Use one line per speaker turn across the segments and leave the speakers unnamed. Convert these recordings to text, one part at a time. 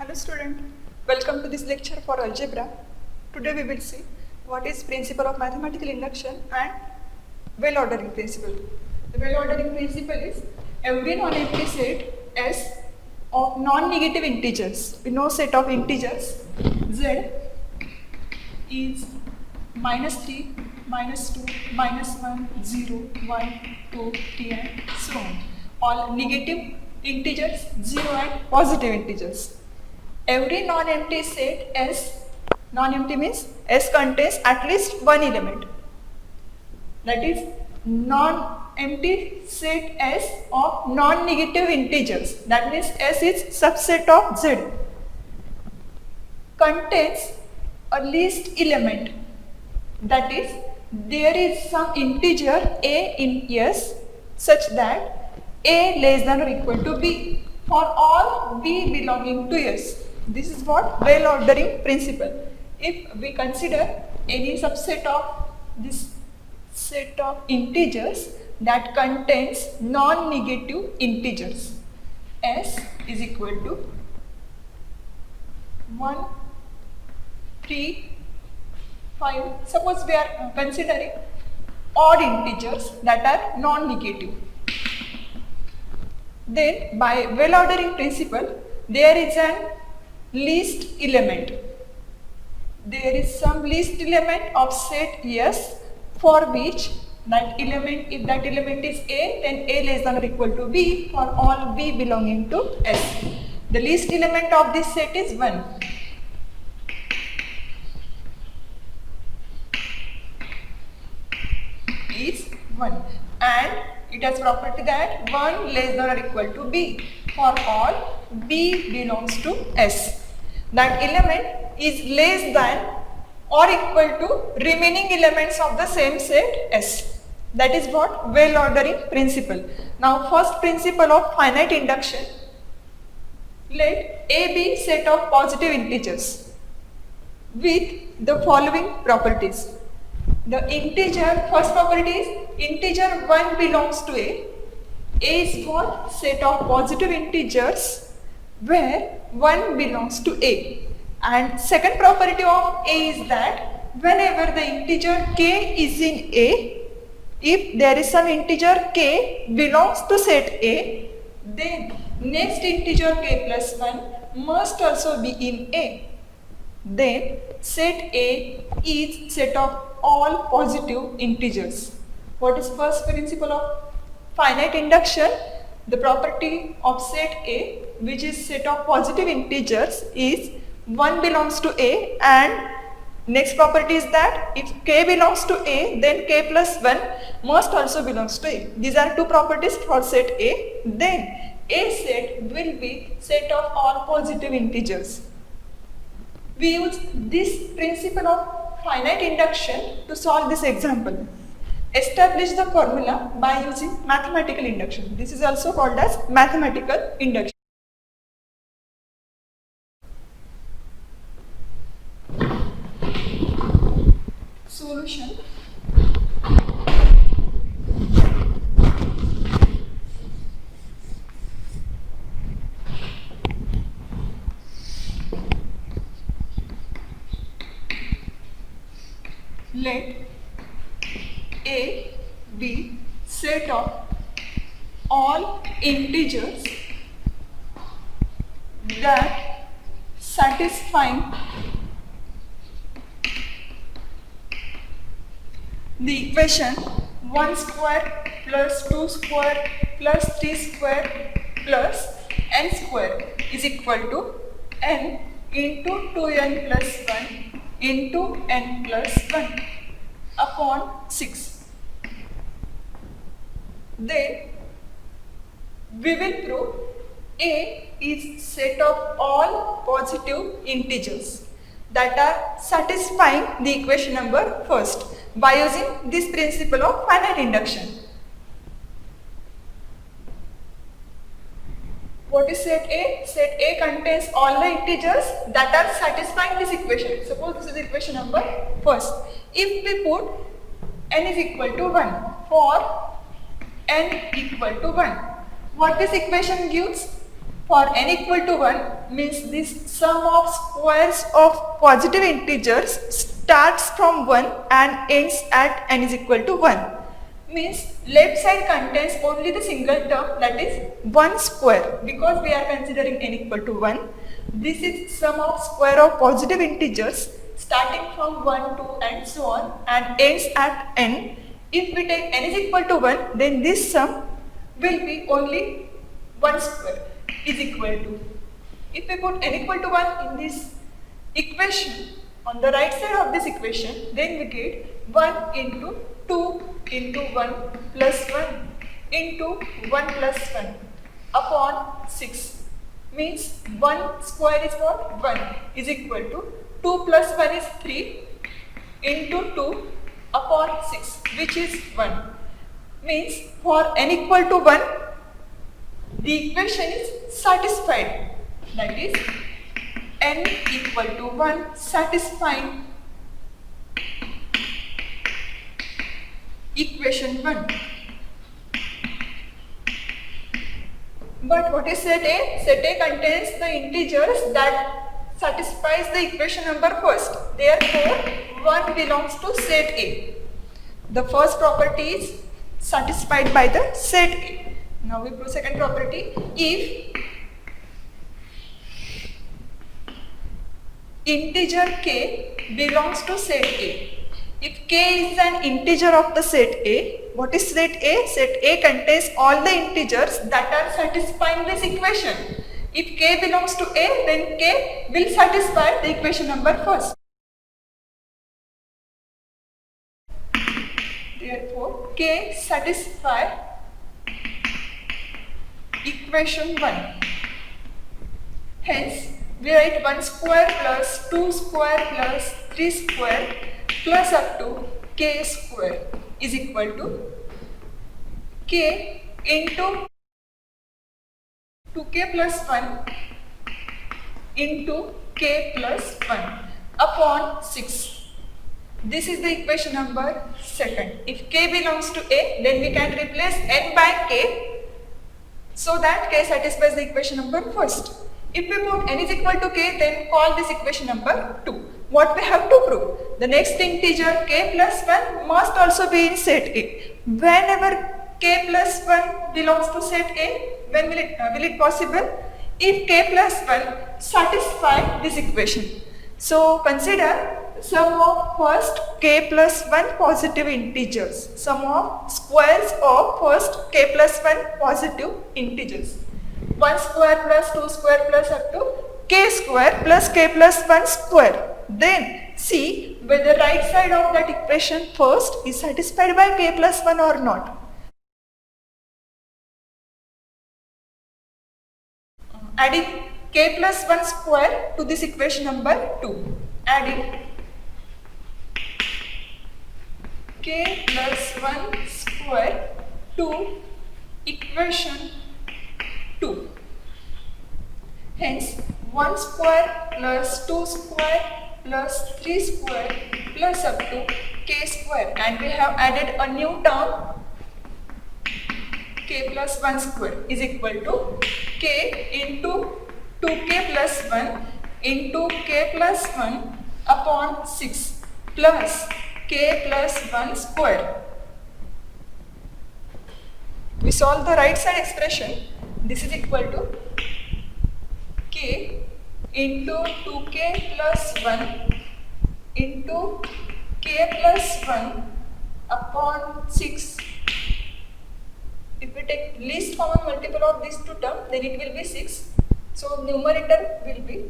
Hello student, welcome to this lecture for algebra. Today we will see what is principle of mathematical induction and well ordering principle. The well ordering principle is every non-empty set S of non-negative integers. We know set of integers Z is -3, -2, -1, 0, 1, 2, 3 and so on. All negative integers, 0 and positive integers. Every non-empty set S, non-empty means S contains at least one element. That is non-empty set S of non-negative integers. That means S is subset of Z. Contains a least element. That is, there is some integer A in S such that A less than or equal to B for all B belonging to S. This is what well ordering principle. If we consider any subset of this set of integers that contains non-negative integers, S is equal to 1, 3, 5. Suppose we are considering odd integers that are non-negative. Then by well ordering principle, there is an least element. There is some least element of set S for which that element, if that element is A, then A less than or equal to B for all B belonging to S. The least element of this set is 1. Is 1 and it has property that 1 less than or equal to B for all B belongs to S. That element is less than or equal to remaining elements of the same set S. That is what well ordering principle. Now first principle of finite induction. Let A be set of positive integers with the following properties. The integer, first property is integer 1 belongs to A. A is what? Set of positive integers where 1 belongs to A. And second property of A is that whenever the integer K is in A, if there is some integer K belongs to set A, then next integer K plus 1 must also be in A. Then set A is set of all positive integers. What is first principle of finite induction? The property of set A, which is set of positive integers, is 1 belongs to A, and next property is that if K belongs to A, then K plus 1 must also belongs to A. These are two properties for set A. Then A set will be set of all positive integers. We use this principle of finite induction to solve this example. Establish the formula by using mathematical induction. This is also called as mathematical induction. Solution. Let A be set of all integers that satisfying the equation 1 square plus 2 square plus 3 square plus n square is equal to n into 2n plus 1 into n plus 1 upon 6. Then we will prove A is set of all positive integers that are satisfying the equation number first by using this principle of finite induction. What is set A? Set A contains all the integers that are satisfying this equation. Suppose this is equation number first. If we put n is equal to 1 for n equal to 1, what this equation gives? for n equal to 1 means this sum of squares of positive integers starts from 1 and ends at n is equal to 1. Means left side contains only the single term, that is 1 square, because we are considering n equal to 1. This is sum of square of positive integers starting from 1, 2 and so on and ends at n. If we take n is equal to 1, then this sum will be only 1 square is equal to. If we put n equal to 1 in this equation, on the right side of this equation, then we get 1 into 2 into 1 plus 1 into 1 plus 1 upon 6. Means 1 square is what? 1 is equal to 2 plus 1 is 3 into 2 upon 6, which is 1. Means for n equal to 1, the equation is satisfied, that is n equal to 1 satisfying equation 1. But what is set A? Set A contains the integers that satisfies the equation number first. Therefore, 1 belongs to set A. The first property is satisfied by the set A. Now we prove second property. If integer k belongs to set A, if k is an integer of the set A, what is set A? Set A contains all the integers that are satisfying this equation. If k belongs to A, then k will satisfy the equation number first. Therefore, k satisfy equation 1. Hence, we write 1 square plus 2 square plus 3 square plus up to k square is equal to k into 2k plus 1 into k plus 1 upon 6. This is the equation number second. If k belongs to A, then we can replace n by k so that k satisfies the equation number first. If we put n is equal to k, then call this equation number 2. What we have to prove? The next integer k plus 1 must also be in set A. Whenever k plus 1 belongs to set A, when will it possible? If k plus 1 satisfy this equation. So consider sum of first k plus 1 positive integers, sum of squares of first k plus 1 positive integers. 1 square plus 2 square plus up to k square plus k plus 1 square. Then see whether right side of that equation first is satisfied by k plus 1 or not. Adding k plus 1 square to this equation number 2. Adding k plus 1 square to equation 2. Hence, 1 square plus 2 square plus 3 square plus up to k square, and we have added a new term k plus 1 square is equal to k into 2k plus 1 into k plus 1 upon 6 plus k plus 1 square. We solve the right side expression. This is equal to k into 2k plus 1 into k plus 1 upon 6. If we take least common multiple of these two terms, then it will be 6. So numerator will be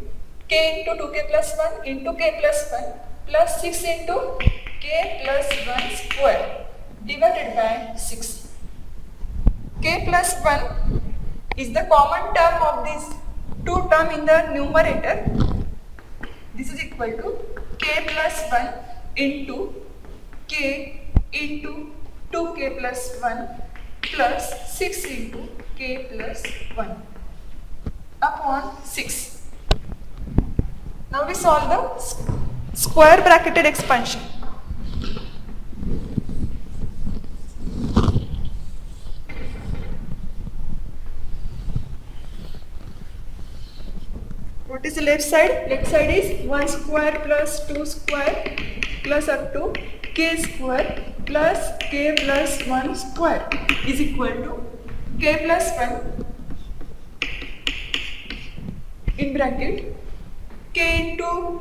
k into 2k plus 1 into k plus 1 plus 6 into k plus 1 square divided by 6. K plus 1 is the common term of these two terms in the numerator. This is equal to k plus 1 into k into 2k plus 1 plus 6 into k plus 1 upon 6. Now we solve the square bracketed expansion. What is the left side? Left side is 1 square plus 2 square plus up to k square plus k plus 1 square is equal to k plus 1 in bracket k into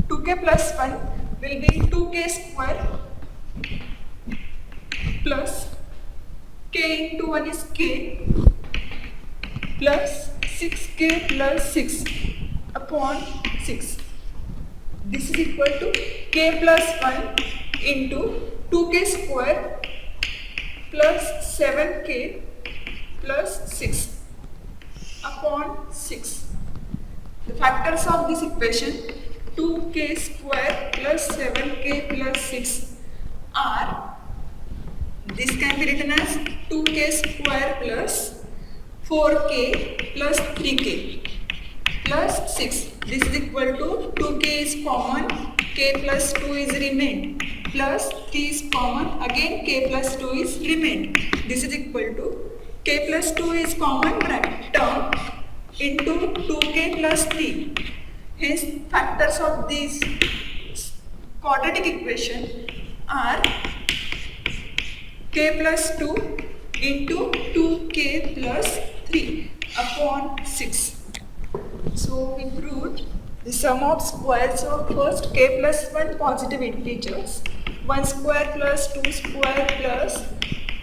2k plus 1 will be 2k square plus k into 1 is k plus 6k plus 6 upon 6. This is equal to k plus 1 into 2k square plus 7k plus 6 upon 6. The factors of this equation 2k square plus 7k plus 6 are, this can be written as 2k square plus 4k plus 3k plus 6. This is equal to 2k is common, k plus 2 is remained, plus 3 is common, again k plus 2 is remained. This is equal to k plus 2 is common term into 2k plus 3. Hence factors of this quadratic equation are k plus 2 into 2k plus 3 upon 6. So we proved the sum of squares of first k plus 1 positive integers, 1 square plus 2 square plus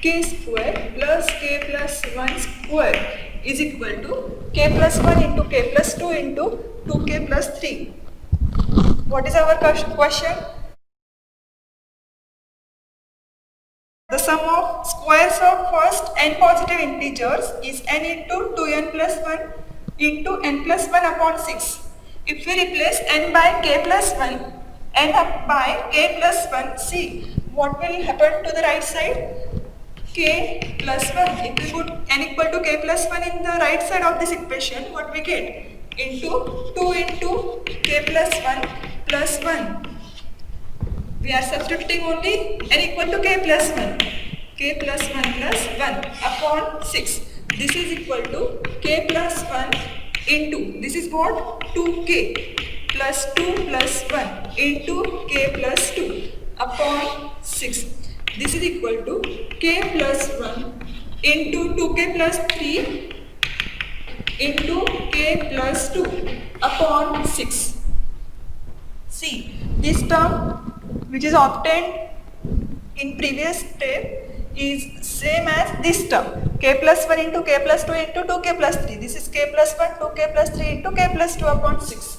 k square plus k plus 1 square is equal to k plus 1 into k plus 2 into 2k plus 3. What is our question? The sum of squares of first n positive integers is n into 2n plus 1 into n plus 1 upon 6. If we replace n by k plus 1, n up by k plus 1, see what will happen to the right side? K plus 1. If we put n equal to k plus 1 in the right side of this equation, what we get? Into 2 into k plus 1 plus 1. We are substituting only n equal to k plus 1. K plus 1 plus 1 upon 6. This is equal to k plus 1 into, this is what? 2k plus 2 plus 1 into k plus 2 upon 6. This is equal to k plus 1 into 2k plus 3 into k plus 2 upon 6. See, this term which is obtained in previous step is same as this term, k plus 1 into k plus 2 into 2k plus 3. This is k plus 1, 2k plus 3 into k plus 2 upon 6.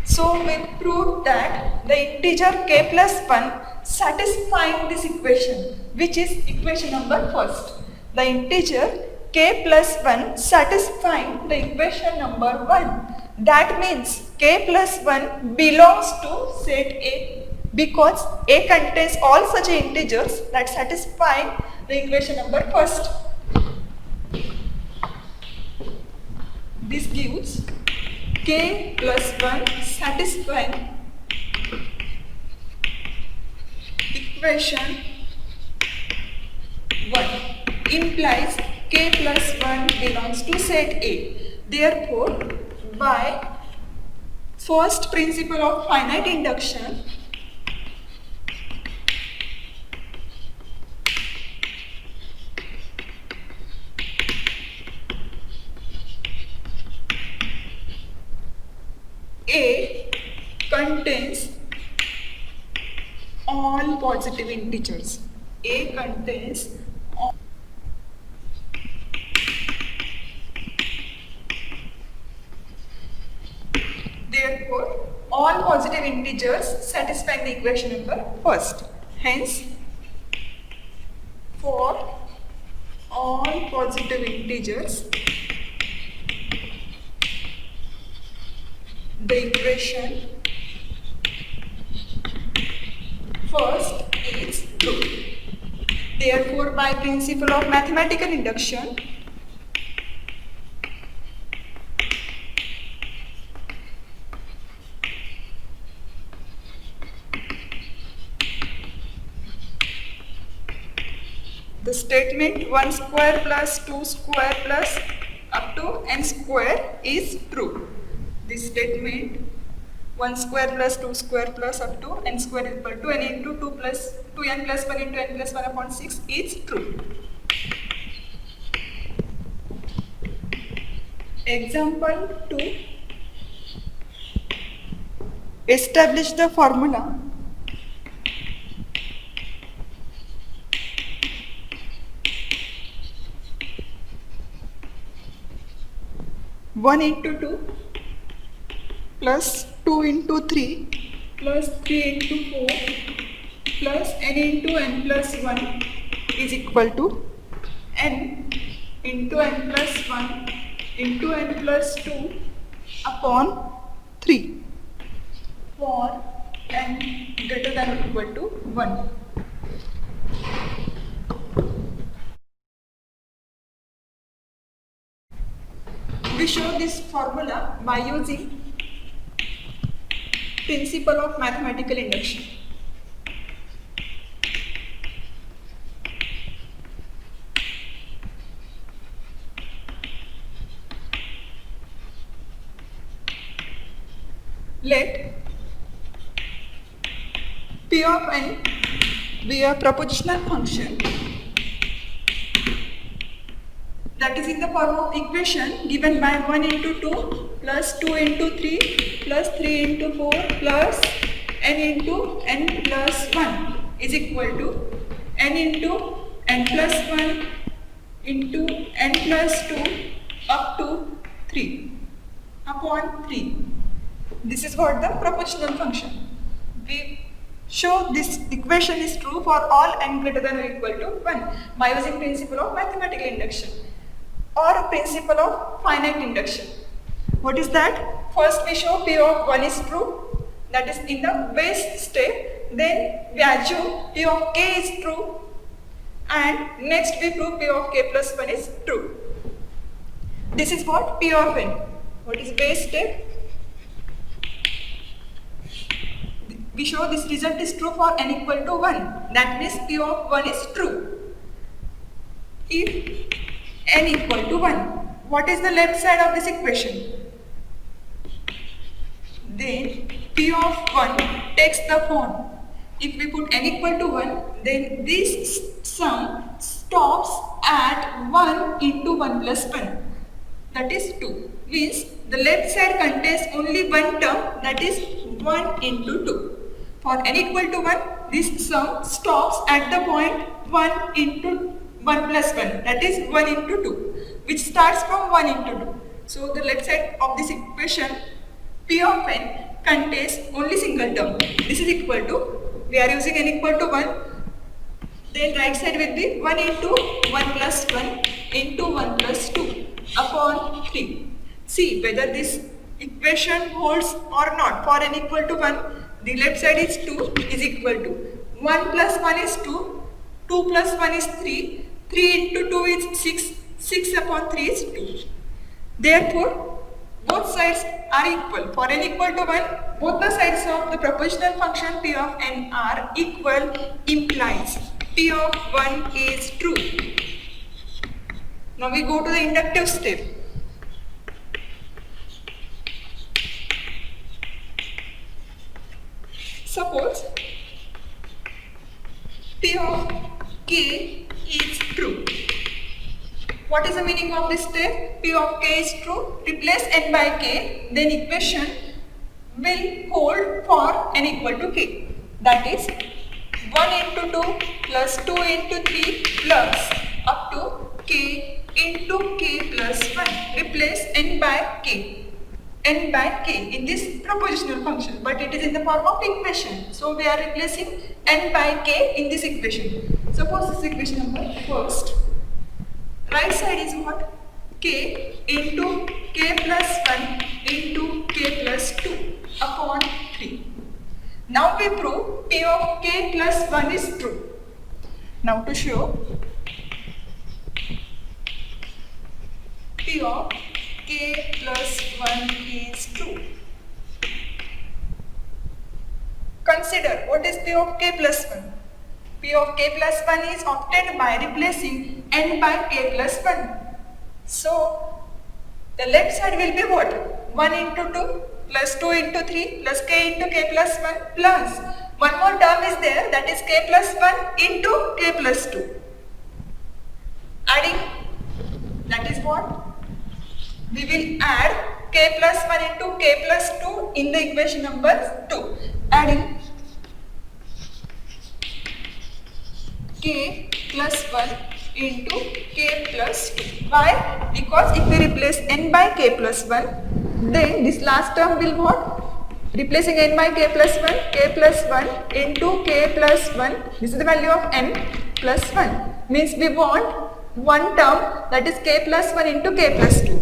So we proved that the integer k plus 1 satisfying this equation, which is equation number first. The integer k plus 1 satisfying the equation number 1. That means k plus 1 belongs to set A, because A contains all such integers that satisfy the equation number first. This gives k plus 1 satisfying equation 1 implies k plus 1 belongs to set A. Therefore, by first principle of finite induction, A contains all positive integers. A contains all. Therefore, all positive integers satisfying the equation number first. Hence, for all positive integers, the equation first is true. Therefore, by principle of mathematical induction, the statement 1 square plus 2 square plus up to n square is true. this statement 1 square plus 2 square plus up to n square is equal to n into 2 plus 2n plus 1 into n plus 1 upon 6 is true. Example 2. Establish the formula one into 2 plus 2 into 3 plus 3 into 4 plus n into n plus 1 is equal to n into n plus 1 into n plus 2 upon 3 for n greater than or equal to 1. We show this formula by using principle of mathematical induction. Let P of n be a propositional function that is in the form of equation given by 1 into 2 plus 2 into 3 plus 3 into 4 plus n into n plus 1 is equal to n into n plus 1 into n plus 2 up to 3 upon 3. This is what the propositional function. We show this equation is true for all n greater than or equal to 1 by using principle of mathematical induction or principle of finite induction. What is that? First we show P of 1 is true, that is in the base step. Then we assume P of k is true, and next we prove P of k plus 1 is true. This is what P of n. What is base step? We show this result is true for n equal to 1. That means P of 1 is true. If n equal to 1, what is the left side of this equation? Then P of 1 takes the form. If we put n equal to 1, then this sum stops at 1 into 1 plus 1. That is 2. Means the left side contains only one term, that is 1 into 2. For n equal to 1, this sum stops at the point 1 into 1 plus 1, that is 1 into 2, which starts from 1 into 2. So the left side of this equation, P of n, contains only single term. This is equal to, we are using n equal to 1, then right side will be 1 into 1 plus 1 into 1 plus 2 upon 3. See whether this equation holds or not. For n equal to 1, the left side is 2 is equal to 1 plus 1 is 2, 2 plus 1 is 3, 3 into 2 is 6, 6 upon 3 is 2. Therefore, both sides are equal. For n equal to 1, both the sides of the propositional function P of n are equal, implies P of 1 is true. Now we go to the inductive step. Suppose P of k is true. What is the meaning of this step? P of k is true. Replace n by k, then equation will hold for n equal to k. That is 1 into 2 plus 2 into 3 plus up to k into k plus 1. Replace n by k. N by k in this propositional function, but it is in the form of equation. So we are replacing n by k in this equation. Suppose this equation number first. Right side is what? K into k plus 1 into k plus 2 upon 3. Now we prove P of k plus 1 is true. Now to show P of k plus 1 is true. Consider what is P of k plus 1. P of k plus 1 is obtained by replacing n by k plus 1. So The left side will be what? 1 into 2 plus 2 into 3 plus k into k plus 1 plus one more term is there, that is k plus 1 into k plus 2. Adding, that is what? We will add k plus 1 into k plus 2 in the equation number 2. Adding k plus 1 into k plus 2. Why? Because if we replace n by k plus 1, then this last term will what? Replacing n by k plus 1 into k plus 1, this is the value of n plus 1. Means we want one term, that is k plus 1 into k plus 2.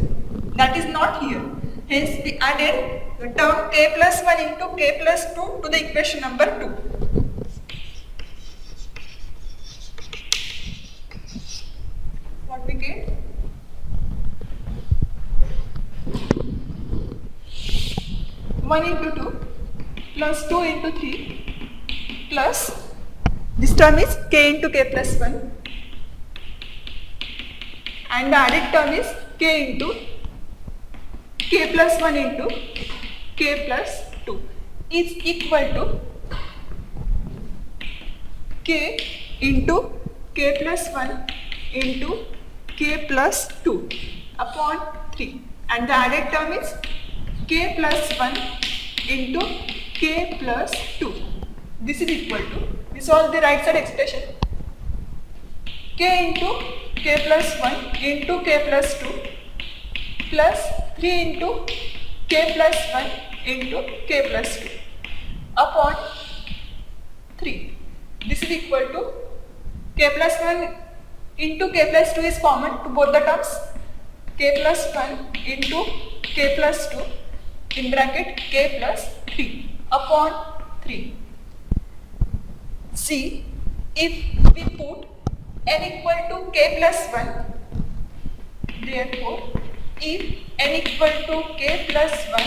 That is not here. Hence we added the term k plus 1 into k plus 2 to the equation number 2. What we get? One into 2 plus 2 into 3 plus this term is k into k plus 1 and the added term is k into k plus 1 into k plus 2 is equal to k into k plus 1 into k plus 2 upon 3 and the added term is k plus 1 into k plus 2. This is equal to, we solve the right side expression, k into k plus 1 into k plus 2 plus 3 into k plus 1 into k plus 2 upon 3. This is equal to k plus 1 into k plus 2 is common to both the terms, k plus 1 into k plus 2 in bracket k plus 3 upon 3. See, if we put n equal to k plus 1, therefore if n equal to k plus 1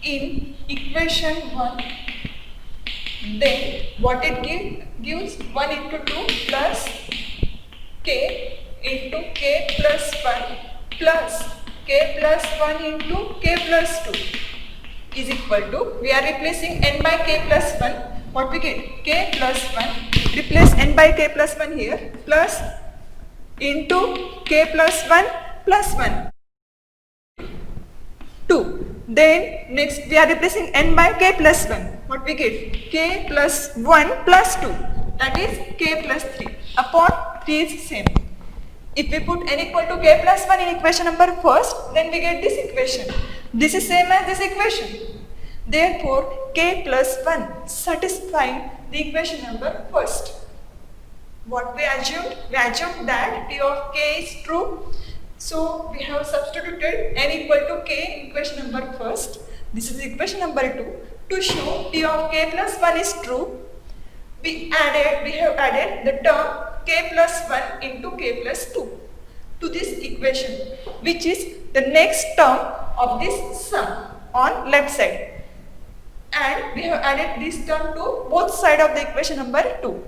in equation 1, then what it gives 1 into 2 plus k into k plus 1 plus k plus 1 into k plus 2 is equal to, we are replacing n by k plus 1, what we get? K plus 1, replace n by k plus 1 here, plus into k plus 1 plus 1, 2. Then next we are replacing n by k plus 1, what we get? K plus 1 plus 2, that is k plus 3 upon 3 is same. If we put n equal to k plus 1 in equation number first, then we get this equation. This is same as this equation. Therefore, k plus 1 satisfying the equation number first. What we assumed? We assumed that p of k is true. So, we have substituted n equal to k in equation number first. This is equation number 2. To show p of k plus 1 is true, we have added the term k plus 1 into k plus 2 to this equation, which is the next term of this sum on left side, and we have added this term to both sides of the equation number 2.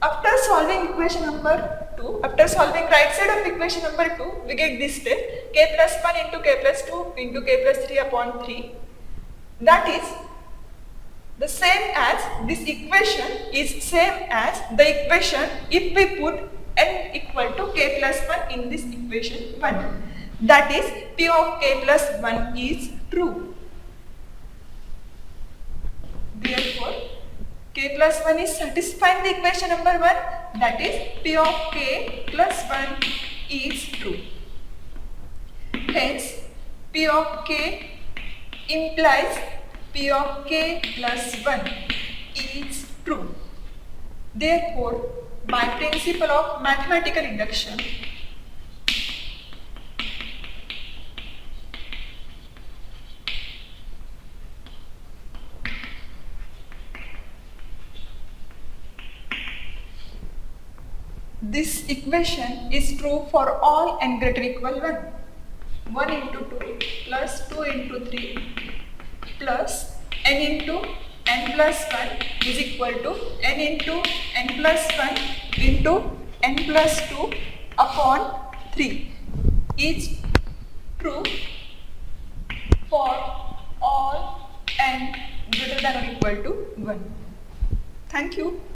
After solving equation number 2, after solving right side of equation number 2, we get this step, k plus 1 into k plus 2 into k plus 3 upon 3. That is the same as, this equation is same as the equation if we put n equal to k plus 1 in this equation 1. That is, p of k plus 1 is true. Therefore, k plus 1 is satisfying the equation number 1, that is, p of k plus 1 is true. Hence, p of k implies p of k plus 1 is true. Therefore, by principle of mathematical induction, this equation is true for all n greater equal 1. 1 into 2 plus 2 into 3 plus n into n plus 1 is equal to n into n plus 1 into n plus 2 upon 3 is true equal to 1. Thank you.